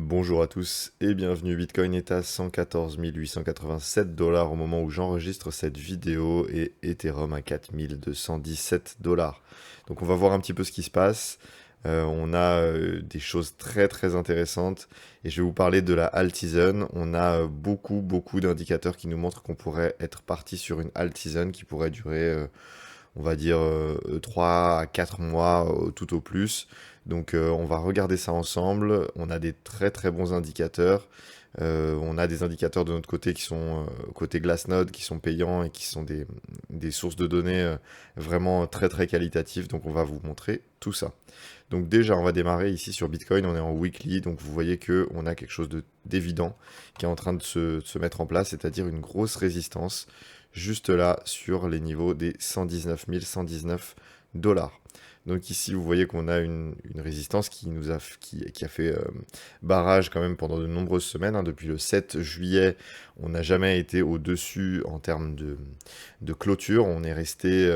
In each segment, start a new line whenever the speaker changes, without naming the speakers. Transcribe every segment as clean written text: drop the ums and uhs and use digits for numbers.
Bonjour à tous et bienvenue. Bitcoin est à 114 887 dollars au moment où j'enregistre cette vidéo et Ethereum à 4217 dollars. Donc on va voir un petit peu ce qui se passe. On a des choses très intéressantes et je vais vous parler de la alt season. On a beaucoup d'indicateurs qui nous montrent qu'on pourrait être parti sur une alt season qui pourrait durer on va dire 3 à 4 mois tout au plus. Donc on va regarder ça ensemble. On a des très bons indicateurs. On a des indicateurs de notre côté qui sont côté Glassnode, qui sont payants et qui sont des sources de données vraiment très qualitatives. Donc on va vous montrer tout ça. Donc déjà on va démarrer ici sur Bitcoin, on est en weekly, donc vous voyez que on a quelque chose d'évident qui est en train de se mettre en place, c'est-à-dire une grosse résistance juste là sur les niveaux des 119 119 dollars. Donc ici, vous voyez qu'on a une résistance qui a fait barrage quand même pendant de nombreuses semaines, hein. Depuis le 7 juillet, on n'a jamais été au-dessus en termes de clôture. On est resté,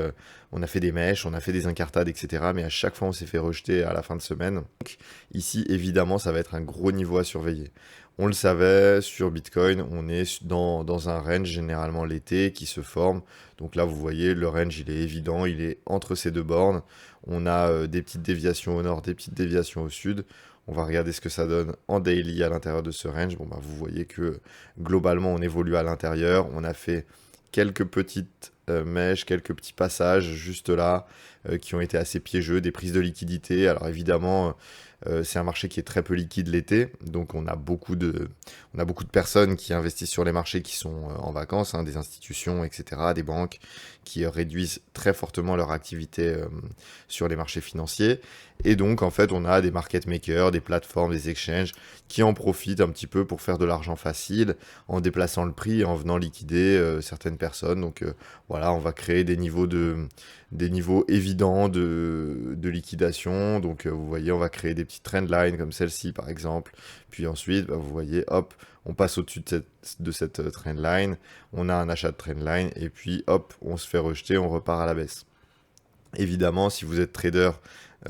on a fait des mèches, on a fait des incartades, etc. Mais à chaque fois, on s'est fait rejeter à la fin de semaine. Donc ici, évidemment, ça va être un gros niveau à surveiller. On le savait, sur Bitcoin, on est dans un range généralement l'été qui se forme. Donc là, vous voyez, le range, il est évident, il est entre ces deux bornes. On a des petites déviations au nord, des petites déviations au sud. On va regarder ce que ça donne en daily à l'intérieur de ce range. Bon, bah, vous voyez que globalement, on évolue à l'intérieur. On a fait quelques petites mèches, quelques petits passages juste là qui ont été assez piégeux, des prises de liquidité. Alors évidemment, c'est un marché qui est très peu liquide l'été, donc on a beaucoup de personnes qui investissent sur les marchés qui sont en vacances, hein, des institutions, etc., des banques qui réduisent très fortement leur activité sur les marchés financiers. Et donc, en fait, on a des market makers, des plateformes, des exchanges qui en profitent un petit peu pour faire de l'argent facile en déplaçant le prix et en venant liquider certaines personnes. Donc, voilà, on va créer des niveaux évidents de liquidation. Donc, vous voyez, on va créer des petites trendlines comme celle-ci, par exemple. Puis ensuite, bah, vous voyez, hop, on passe au-dessus de cette trendline. On a un achat de trendline. Et puis, hop, on se fait rejeter, on repart à la baisse. Évidemment, si vous êtes trader,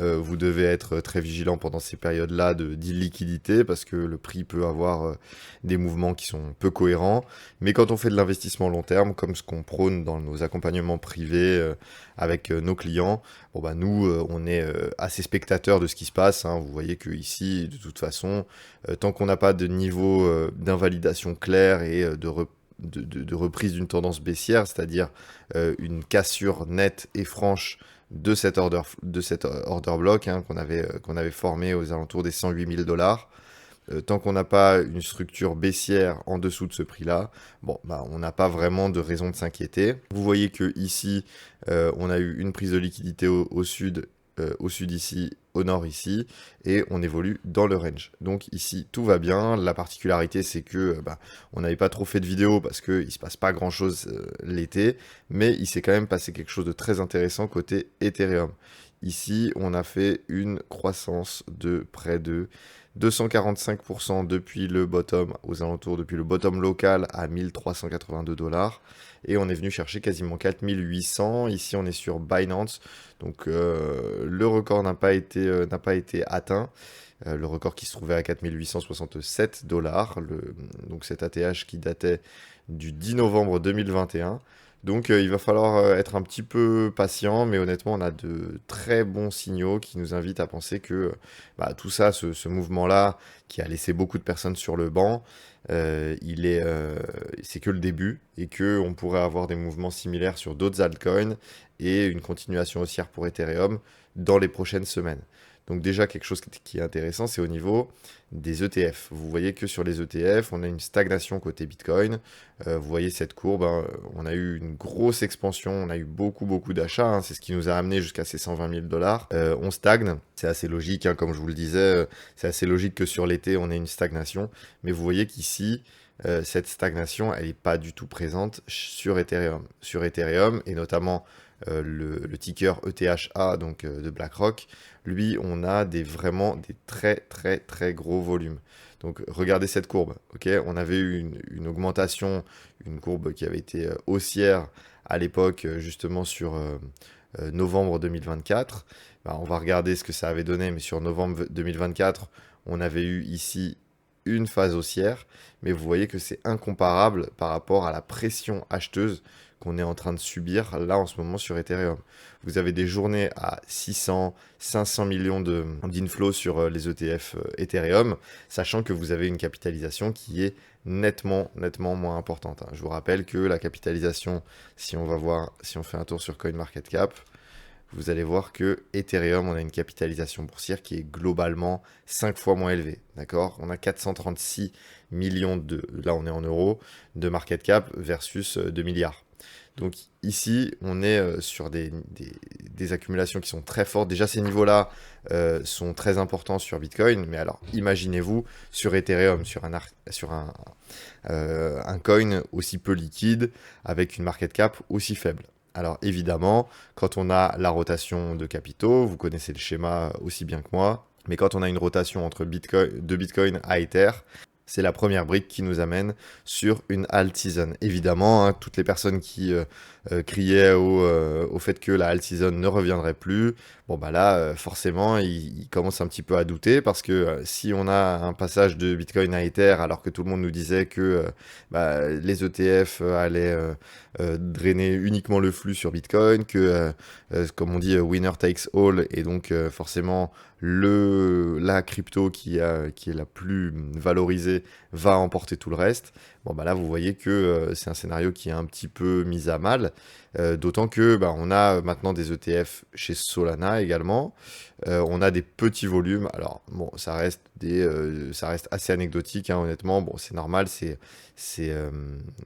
vous devez être très vigilant pendant ces périodes-là d'illiquidité parce que le prix peut avoir des mouvements qui sont peu cohérents. Mais quand on fait de l'investissement long terme, comme ce qu'on prône dans nos accompagnements privés avec nos clients, bon bah nous, on est assez spectateurs de ce qui se passe, hein. Vous voyez que ici, de toute façon, tant qu'on n'a pas de niveau d'invalidation clair et de reprise d'une tendance baissière, c'est-à-dire une cassure nette et franche de cet order block, hein, qu'on avait formé aux alentours des 108 000 dollars. Tant qu'on n'a pas une structure baissière en dessous de ce prix-là, bon, bah, on n'a pas vraiment de raison de s'inquiéter. Vous voyez que ici, on a eu une prise de liquidité au sud ici, au nord ici, et on évolue dans le range. Donc ici, tout va bien. La particularité, c'est que bah, on n'avait pas trop fait de vidéos parce qu'il ne se passe pas grand-chose l'été, mais il s'est quand même passé quelque chose de très intéressant côté Ethereum. Ici, on a fait une croissance de près de 245% depuis le bottom, aux alentours, depuis le bottom local à 1382 dollars. Et on est venu chercher quasiment 4800. Ici, on est sur Binance. Donc, le record n'a pas été atteint. Le record qui se trouvait à 4867 dollars. Donc, cet ATH qui datait du 10 novembre 2021. Donc il va falloir être un petit peu patient, mais honnêtement, on a de très bons signaux qui nous invitent à penser que bah, tout ça, ce mouvement-là, qui a laissé beaucoup de personnes sur le banc, c'est que le début et que on pourrait avoir des mouvements similaires sur d'autres altcoins et une continuation haussière pour Ethereum dans les prochaines semaines. Donc déjà, quelque chose qui est intéressant, c'est au niveau des ETF. Vous voyez que sur les ETF, on a une stagnation côté Bitcoin. Vous voyez cette courbe, hein, on a eu une grosse expansion, on a eu beaucoup d'achats, hein, c'est ce qui nous a amené jusqu'à ces 120 000 dollars. On stagne, c'est assez logique, hein, comme je vous le disais, c'est assez logique que sur l'été, on ait une stagnation. Mais vous voyez qu'ici, cette stagnation, elle n'est pas du tout présente sur Ethereum. Sur Ethereum, et notamment le ticker ETHA donc, de BlackRock, lui, on a vraiment des très gros volumes. Donc regardez cette courbe, ok? On avait eu une augmentation, une courbe qui avait été haussière à l'époque, justement sur novembre 2024. Bah, on va regarder ce que ça avait donné, mais sur novembre 2024, on avait eu ici une phase haussière, mais vous voyez que c'est incomparable par rapport à la pression acheteuse qu'on est en train de subir là en ce moment sur Ethereum. Vous avez des journées à 600, 500 millions d'inflows sur les ETF Ethereum, sachant que vous avez une capitalisation qui est nettement moins importante. Je vous rappelle que la capitalisation, si on fait un tour sur CoinMarketCap, vous allez voir que Ethereum, on a une capitalisation boursière qui est globalement 5 fois moins élevée. D'accord? On a 436 millions là on est en euros, de market cap versus 2 milliards. Donc ici, on est sur des accumulations qui sont très fortes. Déjà, ces niveaux-là sont très importants sur Bitcoin. Mais alors, imaginez-vous sur Ethereum, sur un coin aussi peu liquide, avec une market cap aussi faible. Alors évidemment, quand on a la rotation de capitaux, vous connaissez le schéma aussi bien que moi, mais quand on a une rotation de Bitcoin à Ether, c'est la première brique qui nous amène sur une alt season. Évidemment, hein, toutes les personnes qui criaient au fait que la alt season ne reviendrait plus, bon bah là, forcément, ils commencent un petit peu à douter parce que si on a un passage de Bitcoin à Ether, alors que tout le monde nous disait que les ETF allaient drainer uniquement le flux sur Bitcoin, que comme on dit, winner takes all, et donc forcément la crypto qui est la plus valorisée va emporter tout le reste. Bon bah là vous voyez que c'est un scénario qui est un petit peu mis à mal, d'autant que on a maintenant des ETF chez Solana également. On a des petits volumes. Alors bon, ça reste assez anecdotique, hein, honnêtement. Bon, c'est normal, c'est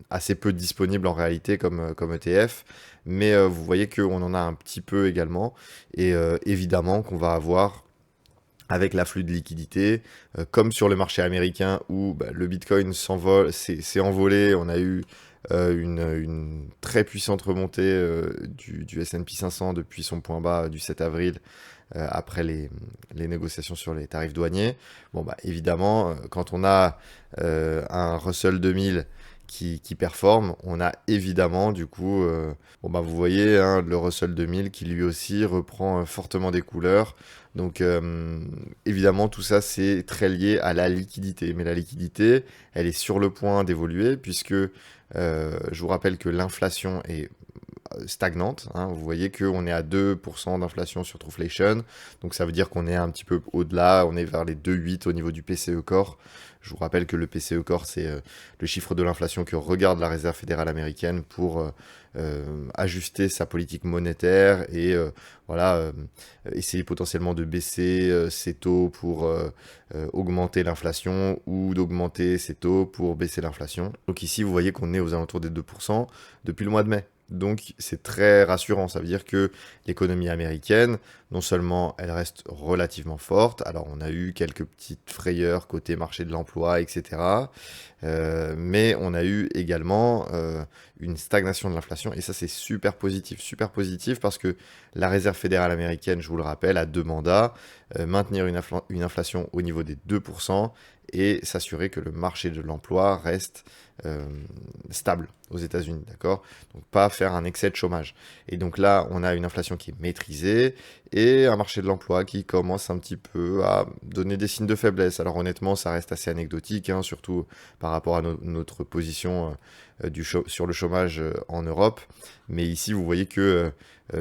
assez peu disponible en réalité comme ETF, mais vous voyez qu'on en a un petit peu également, et évidemment qu'on va avoir avec l'afflux de liquidités, comme sur le marché américain où le Bitcoin s'est envolé, on a eu une très puissante remontée du S&P 500 depuis son point bas du 7 avril, après les négociations sur les tarifs douaniers. Bon, évidemment, quand on a un Russell 2000 qui performe, on a évidemment du coup, vous voyez, hein, le Russell 2000 qui lui aussi reprend fortement des couleurs. Donc évidemment tout ça c'est très lié à la liquidité, mais la liquidité elle est sur le point d'évoluer puisque je vous rappelle que l'inflation est stagnante, hein. Vous voyez qu'on est à 2% d'inflation sur Trueflation, donc ça veut dire qu'on est un petit peu au-delà, on est vers les 2,8 au niveau du PCE Core. Je vous rappelle que le PCE Core, c'est le chiffre de l'inflation que regarde la Réserve fédérale américaine pour ajuster sa politique monétaire et essayer potentiellement de baisser ses taux pour augmenter l'inflation ou d'augmenter ses taux pour baisser l'inflation. Donc ici, vous voyez qu'on est aux alentours des 2% depuis le mois de mai. Donc c'est très rassurant, ça veut dire que l'économie américaine, non seulement elle reste relativement forte, alors on a eu quelques petites frayeurs côté marché de l'emploi, etc. Mais on a eu également une stagnation de l'inflation, et ça c'est super positif parce que la Réserve fédérale américaine, je vous le rappelle, a deux mandats, maintenir une inflation au niveau des 2%, et s'assurer que le marché de l'emploi reste stable aux États-Unis, d'accord? Donc pas faire un excès de chômage. Et donc là, on a une inflation qui est maîtrisée et un marché de l'emploi qui commence un petit peu à donner des signes de faiblesse. Alors honnêtement, ça reste assez anecdotique, hein, surtout par rapport à notre position sur le chômage en Europe. Mais ici, vous voyez que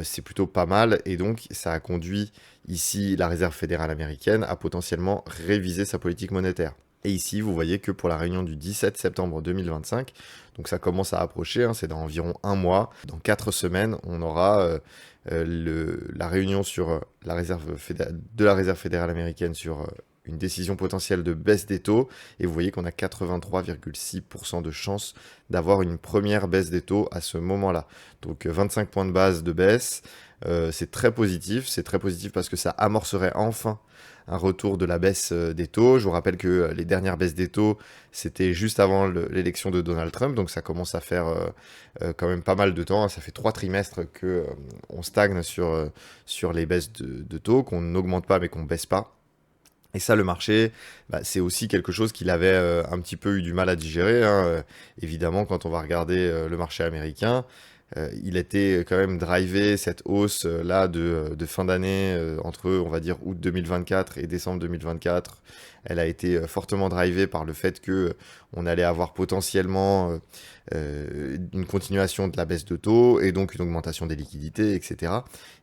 c'est plutôt pas mal, et donc ça a conduit ici la Réserve fédérale américaine à potentiellement réviser sa politique monétaire. Et ici, vous voyez que pour la réunion du 17 septembre 2025, donc ça commence à approcher, hein, c'est dans environ un mois, dans 4 semaines, on aura la réunion sur de la Réserve fédérale américaine sur une décision potentielle de baisse des taux, et vous voyez qu'on a 83,6% de chances d'avoir une première baisse des taux à ce moment-là. Donc 25 points de base de baisse, c'est très positif parce que ça amorcerait enfin un retour de la baisse des taux. Je vous rappelle que les dernières baisses des taux, c'était juste avant l'élection de Donald Trump, donc ça commence à faire quand même pas mal de temps. Ça fait 3 trimestres que on stagne sur les baisses de taux, qu'on n'augmente pas mais qu'on baisse pas. Et ça, le marché, c'est aussi quelque chose qu'il avait un petit peu eu du mal à digérer, hein. Évidemment, quand on va regarder le marché américain, il était quand même drivé, cette hausse là de fin d'année, entre on va dire août 2024 et décembre 2024, elle a été fortement drivée par le fait que on allait avoir potentiellement une continuation de la baisse de taux et donc une augmentation des liquidités, etc.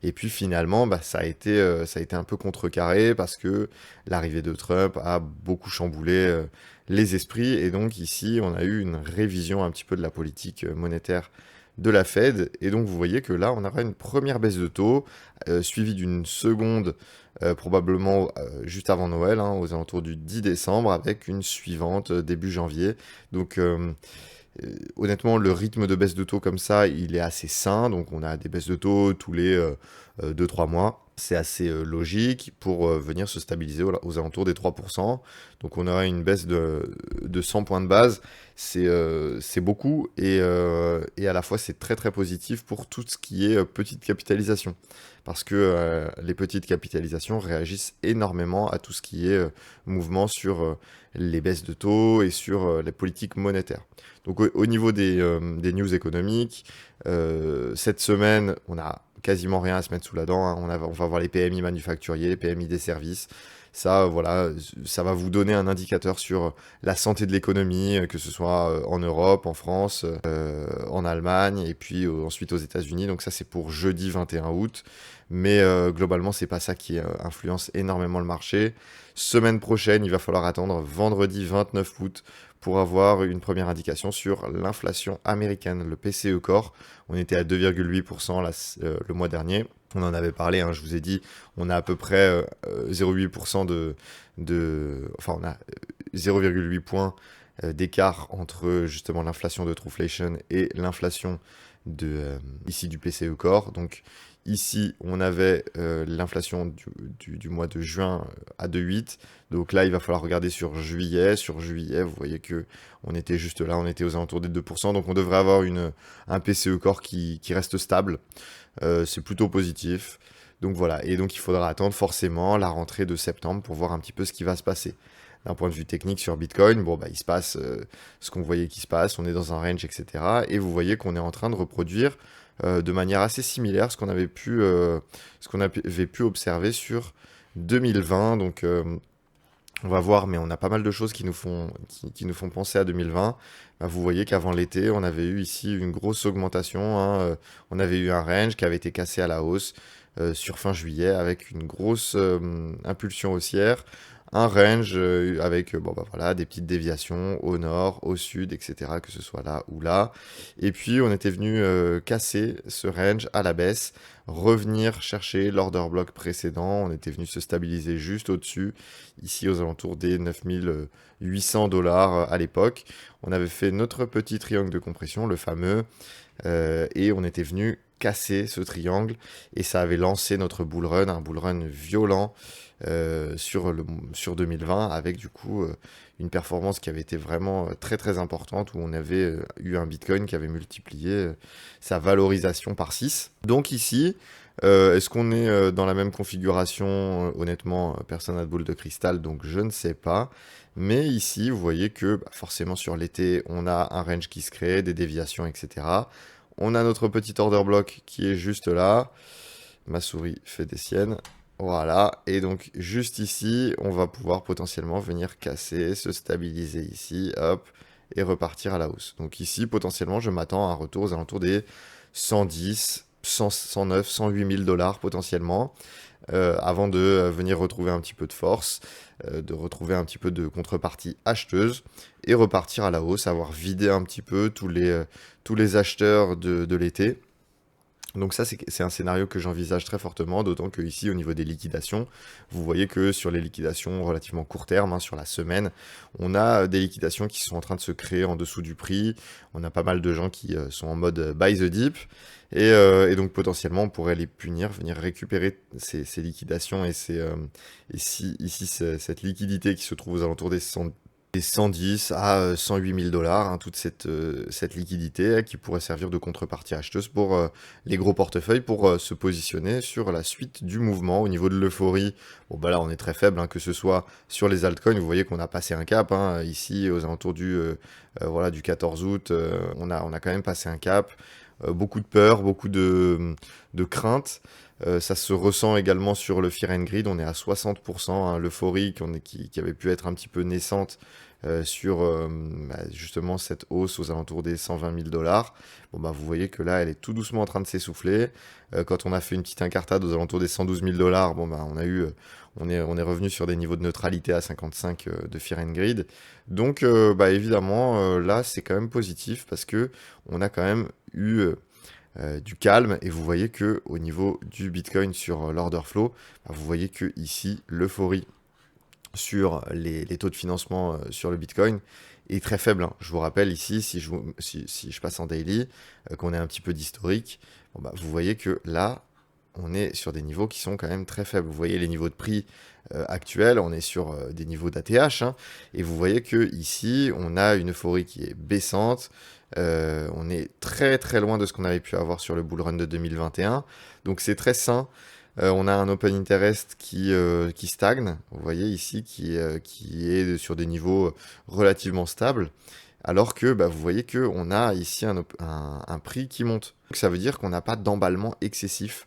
Et puis finalement, bah, ça a été un peu contrecarré parce que l'arrivée de Trump a beaucoup chamboulé les esprits et donc ici on a eu une révision un petit peu de la politique monétaire de la Fed. Et donc vous voyez que là, on aura une première baisse de taux, suivie d'une seconde probablement juste avant Noël, hein, aux alentours du 10 décembre, avec une suivante début janvier. Donc honnêtement, le rythme de baisse de taux comme ça, il est assez sain. Donc on a des baisses de taux tous les 2-3 mois. C'est assez logique pour venir se stabiliser aux alentours des 3%. Donc on aura une baisse de 100 points de base. C'est beaucoup et à la fois c'est très très positif pour tout ce qui est petite capitalisation. Parce que les petites capitalisations réagissent énormément à tout ce qui est mouvement sur les baisses de taux et sur les politiques monétaires. Donc au niveau des news économiques, cette semaine, on a quasiment rien à se mettre sous la dent, hein. On va voir les PMI manufacturiers, les PMI des services. Ça, voilà, ça va vous donner un indicateur sur la santé de l'économie, que ce soit en Europe, en France, en Allemagne, et puis ensuite aux États-Unis. Donc ça, c'est pour jeudi 21 août. Mais globalement, c'est pas ça qui influence énormément le marché. Semaine prochaine, il va falloir attendre vendredi 29 août pour avoir une première indication sur l'inflation américaine, le PCE Core. On était à 2,8% le mois dernier. On en avait parlé, hein, je vous ai dit, on a à peu près 0,8% enfin on a 0,8 points d'écart entre justement l'inflation de Truflation et l'inflation ici du PCE Core. Donc ici, on avait l'inflation du mois de juin à 2,8. Donc là, il va falloir regarder sur juillet. Sur juillet, vous voyez que on était juste là, on était aux alentours des 2%. Donc on devrait avoir un PCE Core qui reste stable. C'est plutôt positif. Donc voilà, et donc il faudra attendre forcément la rentrée de septembre pour voir un petit peu ce qui va se passer. D'un point de vue technique sur Bitcoin, bon bah il se passe ce qu'on voyait qui se passe, on est dans un range, etc. Et vous voyez qu'on est en train de reproduire de manière assez similaire ce qu'on avait pu observer sur 2020. Donc on va voir, mais on a pas mal de choses qui nous font penser à 2020. Bah, vous voyez qu'avant l'été, on avait eu ici une grosse augmentation, hein, on avait eu un range qui avait été cassé à la hausse sur fin juillet avec une grosse impulsion haussière. Un range avec bon, bah, voilà, des petites déviations au nord, au sud, etc., que ce soit là ou là. Et puis on était venu casser ce range à la baisse, revenir chercher l'order block précédent. On était venu se stabiliser juste au-dessus, ici aux alentours des 9800 $ à l'époque. On avait fait notre petit triangle de compression, le fameux, et on était venu casser ce triangle et ça avait lancé notre bull run, un bull run violent sur 2020 avec du coup une performance qui avait été vraiment très très importante où on avait eu un Bitcoin qui avait multiplié sa valorisation par 6. Donc ici, est-ce qu'on est dans la même configuration? Honnêtement, personne n'a de boule de cristal, donc je ne sais pas. Mais ici, vous voyez que bah, forcément sur l'été, on a un range qui se crée, des déviations, etc. On a notre petit order block qui est juste là. Ma souris fait des siennes. Voilà, et donc juste ici, on va pouvoir potentiellement venir casser, se stabiliser ici, hop, et repartir à la hausse. Donc ici, potentiellement, je m'attends à un retour aux alentours des 110, 100, 109, 108 000 $ potentiellement, avant de venir retrouver un petit peu de force, de retrouver un petit peu de contrepartie acheteuse, et repartir à la hausse, avoir vidé un petit peu tous les acheteurs de l'été. Donc ça, c'est un scénario que j'envisage très fortement, d'autant que ici, au niveau des liquidations, vous voyez que sur les liquidations relativement court terme, hein, sur la semaine, on a des liquidations qui sont en train de se créer en dessous du prix. On a pas mal de gens qui sont en mode buy the dip, et donc potentiellement, on pourrait les punir, venir récupérer ces liquidations ici, cette liquidité qui se trouve aux alentours des 110 à 108 000 $, hein, toute cette liquidité qui pourrait servir de contrepartie acheteuse pour les gros portefeuilles pour se positionner sur la suite du mouvement. Au niveau de l'euphorie, bon bah là on est très faible, hein, que ce soit sur les altcoins, vous voyez qu'on a passé un cap, hein, ici aux alentours du 14 août, on a quand même passé un cap. beaucoup de peur, beaucoup de crainte. Ça se ressent également sur le Fear and Greed, on est à 60%, hein, l'euphorie qui avait pu être un petit peu naissante sur justement cette hausse aux alentours des 120 000 dollars. Bon, bah, vous voyez que là, elle est tout doucement en train de s'essouffler. Quand on a fait une petite incartade aux alentours des 112 000 dollars, bon, bah, on est revenu sur des niveaux de neutralité à 55 de Fear and Greed. Donc, bah, évidemment, là, c'est quand même positif parce que on a quand même eu du calme et vous voyez que au niveau du Bitcoin sur l'order flow, bah, vous voyez que ici, l'euphorie sur les taux de financement sur le Bitcoin est très faible, hein. Je vous rappelle ici, si je passe en daily, qu'on est un petit peu d'historique, bon, bah, vous voyez que là, on est sur des niveaux qui sont quand même très faibles. Vous voyez les niveaux de prix actuels, on est sur des niveaux d'ATH, hein, et vous voyez que ici, on a une euphorie qui est baissante. On est très très loin de ce qu'on avait pu avoir sur le bull run de 2021. Donc c'est très sain. On a un open interest qui stagne, vous voyez ici, qui est sur des niveaux relativement stables, alors que bah, vous voyez qu'on a ici un prix qui monte. Donc, ça veut dire qu'on n'a pas d'emballement excessif,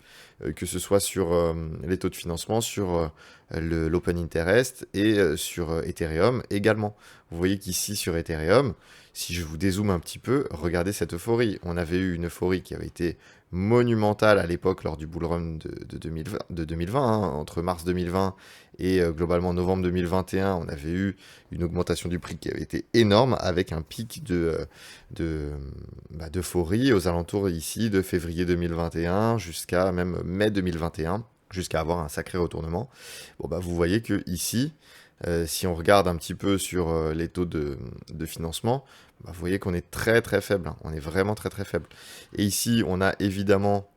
que ce soit sur les taux de financement, sur l'open interest et sur Ethereum également. Vous voyez qu'ici sur Ethereum, si je vous dézoome un petit peu, regardez cette euphorie. On avait eu une euphorie qui avait été monumentale à l'époque lors du bull run de 2020, hein, entre mars 2020 et globalement novembre 2021, on avait eu une augmentation du prix qui avait été énorme avec un pic d'euphorie aux alentours ici de février 2021 jusqu'à même mai 2021, jusqu'à avoir un sacré retournement. Bon, bah, vous voyez que ici, si on regarde un petit peu sur les taux de financement, bah, vous voyez qu'on est très très faible, hein. On est vraiment très très faible. Et ici, on a évidemment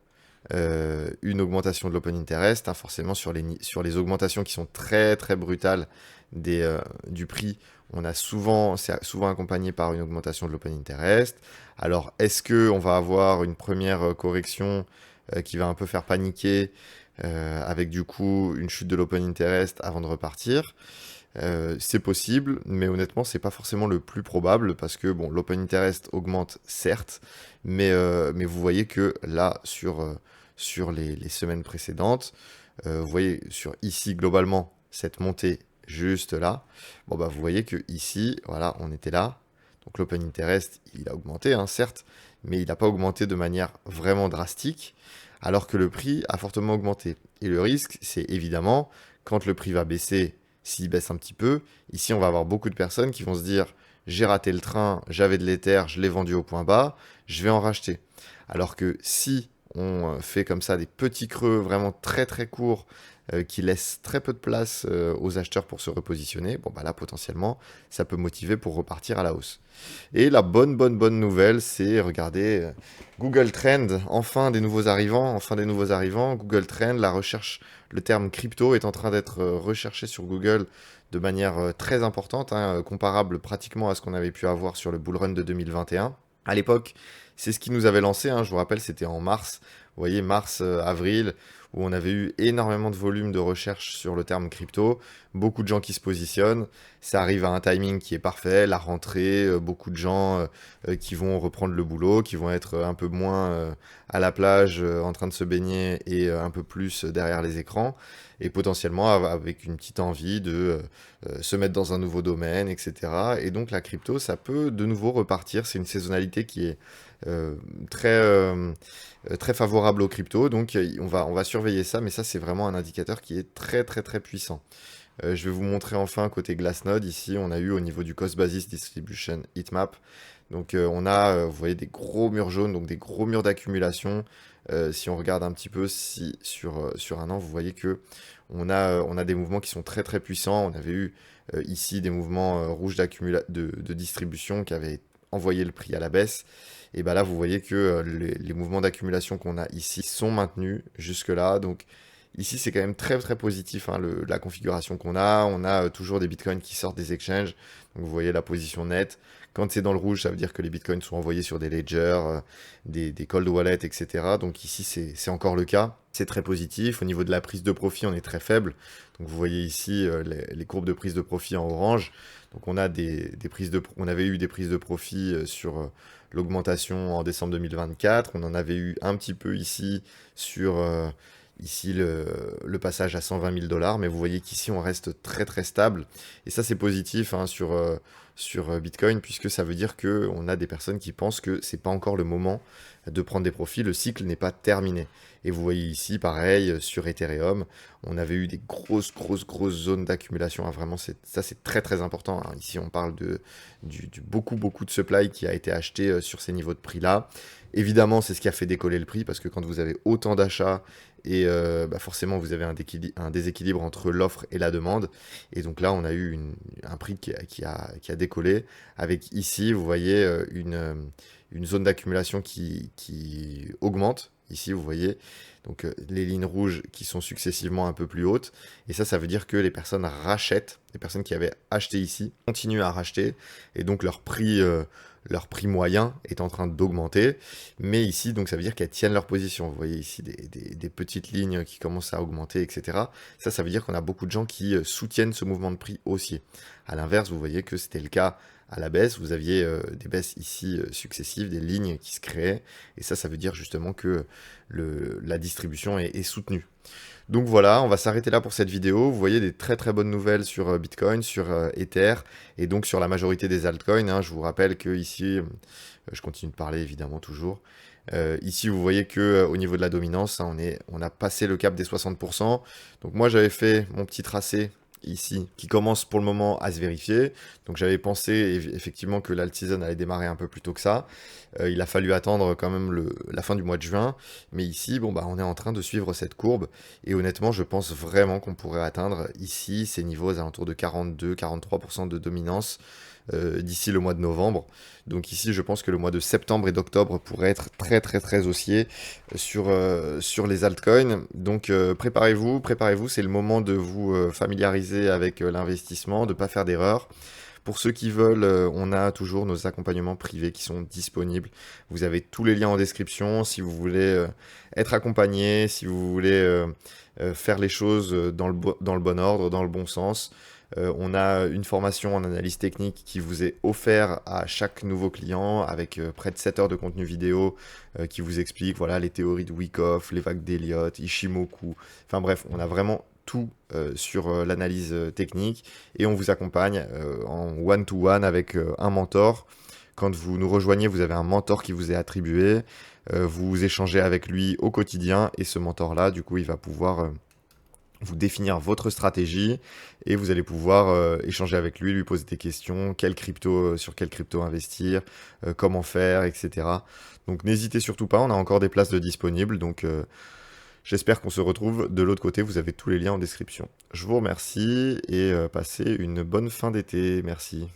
une augmentation de l'open interest, hein, forcément sur les augmentations qui sont très très brutales du prix. C'est souvent accompagné par une augmentation de l'open interest. Alors, est-ce que on va avoir une première correction qui va un peu faire paniquer avec du coup une chute de l'open interest avant de repartir? C'est possible, mais honnêtement, c'est pas forcément le plus probable parce que bon, l'open interest augmente certes, mais vous voyez que là, sur les semaines précédentes, vous voyez sur ici globalement cette montée juste là, bon bah vous voyez que ici, voilà, on était là, donc l'open interest il a augmenté, hein, certes, mais il n'a pas augmenté de manière vraiment drastique, alors que le prix a fortement augmenté. Et le risque, c'est évidemment quand le prix va baisser, s'il baisse un petit peu, ici on va avoir beaucoup de personnes qui vont se dire j'ai raté le train, j'avais de l'Ether, je l'ai vendu au point bas, je vais en racheter. Alors que si on fait comme ça des petits creux vraiment très très courts qui laissent très peu de place aux acheteurs pour se repositionner, bon bah là potentiellement ça peut motiver pour repartir à la hausse. Et la bonne nouvelle, c'est regardez Google Trend, enfin des nouveaux arrivants, Google Trend, la recherche, le terme crypto est en train d'être recherché sur Google de manière très importante, hein, comparable pratiquement à ce qu'on avait pu avoir sur le bull run de 2021. À l'époque, c'est ce qui nous avait lancé, hein, je vous rappelle, c'était en mars, vous voyez, avril, où on avait eu énormément de volume de recherche sur le terme crypto, beaucoup de gens qui se positionnent, ça arrive à un timing qui est parfait, la rentrée, beaucoup de gens qui vont reprendre le boulot, qui vont être un peu moins à la plage en train de se baigner et un peu plus derrière les écrans, et potentiellement avec une petite envie de se mettre dans un nouveau domaine, etc. Et donc la crypto, ça peut de nouveau repartir, c'est une saisonnalité qui est euh, très, euh, très favorable aux cryptos, donc on va surveiller ça, mais ça c'est vraiment un indicateur qui est très très très puissant. Je vais vous montrer enfin côté Glassnode, ici on a eu au niveau du Cost Basis Distribution Heatmap, donc on a, vous voyez, des gros murs jaunes, donc des gros murs d'accumulation. Si on regarde un petit peu sur un an, vous voyez que on a des mouvements qui sont très très puissants. On avait eu ici des mouvements rouges de distribution qui avaient envoyé le prix à la baisse. Et bah là, vous voyez que les mouvements d'accumulation qu'on a ici sont maintenus jusque-là. Donc ici c'est quand même très très positif, hein, la configuration qu'on a. On a toujours des bitcoins qui sortent des exchanges. Donc vous voyez la position nette. Quand c'est dans le rouge, ça veut dire que les bitcoins sont envoyés sur des ledgers, des cold wallets, etc. Donc ici c'est encore le cas. C'est très positif. Au niveau de la prise de profit, on est très faible. Donc vous voyez ici les courbes de prise de profit en orange. Donc on a on avait eu des prises de profit sur l'augmentation en décembre 2024. On en avait eu un petit peu ici sur ici le passage à 120 000 $. Mais vous voyez qu'ici on reste très très stable. Et ça c'est positif, hein, sur Bitcoin, puisque ça veut dire qu'on a des personnes qui pensent que c'est pas encore le moment de prendre des profits. Le cycle n'est pas terminé. Et vous voyez ici, pareil, sur Ethereum, on avait eu des grosses zones d'accumulation. Ah, vraiment, ça c'est très très important, hein. Ici, on parle du beaucoup de supply qui a été acheté sur ces niveaux de prix-là. Évidemment, c'est ce qui a fait décoller le prix, parce que quand vous avez autant d'achats, et bah forcément, vous avez un déséquilibre entre l'offre et la demande. Et donc là, on a eu un prix qui a décollé, avec ici, vous voyez, une zone d'accumulation qui augmente. Ici, vous voyez, donc les lignes rouges qui sont successivement un peu plus hautes. Et ça veut dire que les personnes rachètent, les personnes qui avaient acheté ici continuent à racheter. Et donc leur prix moyen est en train d'augmenter. Mais ici, donc ça veut dire qu'elles tiennent leur position. Vous voyez ici des petites lignes qui commencent à augmenter, etc. Ça veut dire qu'on a beaucoup de gens qui soutiennent ce mouvement de prix haussier. À l'inverse, vous voyez que c'était le cas à la baisse, vous aviez des baisses ici successives, des lignes qui se créaient, et ça veut dire justement que la distribution est soutenue. Donc voilà, on va s'arrêter là pour cette vidéo. Vous voyez des très très bonnes nouvelles sur Bitcoin, sur Ether, et donc sur la majorité des altcoins, hein. Je vous rappelle que ici, je continue de parler évidemment toujours. Ici, vous voyez que au niveau de la dominance, hein, on a passé le cap des 60%. Donc moi, j'avais fait mon petit tracé ici, qui commence pour le moment à se vérifier. Donc j'avais pensé effectivement que l'alt season allait démarrer un peu plus tôt que ça. Il a fallu attendre quand même la fin du mois de juin. Mais ici, bon, bah, on est en train de suivre cette courbe. Et honnêtement, je pense vraiment qu'on pourrait atteindre ici ces niveaux aux alentours de 42-43% de dominance d'ici le mois de novembre. Donc ici, je pense que le mois de septembre et d'octobre pourrait être très très très haussier sur les altcoins. Donc préparez-vous, c'est le moment de vous familiariser avec l'investissement, de ne pas faire d'erreurs. Pour ceux qui veulent, on a toujours nos accompagnements privés qui sont disponibles. Vous avez tous les liens en description si vous voulez être accompagné, si vous voulez faire les choses dans le bon ordre, dans le bon sens. On a une formation en analyse technique qui vous est offerte à chaque nouveau client avec près de 7 heures de contenu vidéo qui vous explique voilà, les théories de Wyckoff, les vagues d'Elliott, Ishimoku. Enfin bref, on a vraiment tout sur l'analyse technique et on vous accompagne en one-to-one avec un mentor. Quand vous nous rejoignez, vous avez un mentor qui vous est attribué. Vous échangez avec lui au quotidien et ce mentor-là, du coup, il va pouvoir vous définir votre stratégie et vous allez pouvoir échanger avec lui, lui poser des questions, sur quelle crypto investir, comment faire, etc. Donc n'hésitez surtout pas, on a encore des places de disponibles, donc j'espère qu'on se retrouve de l'autre côté, vous avez tous les liens en description. Je vous remercie et passez une bonne fin d'été, merci.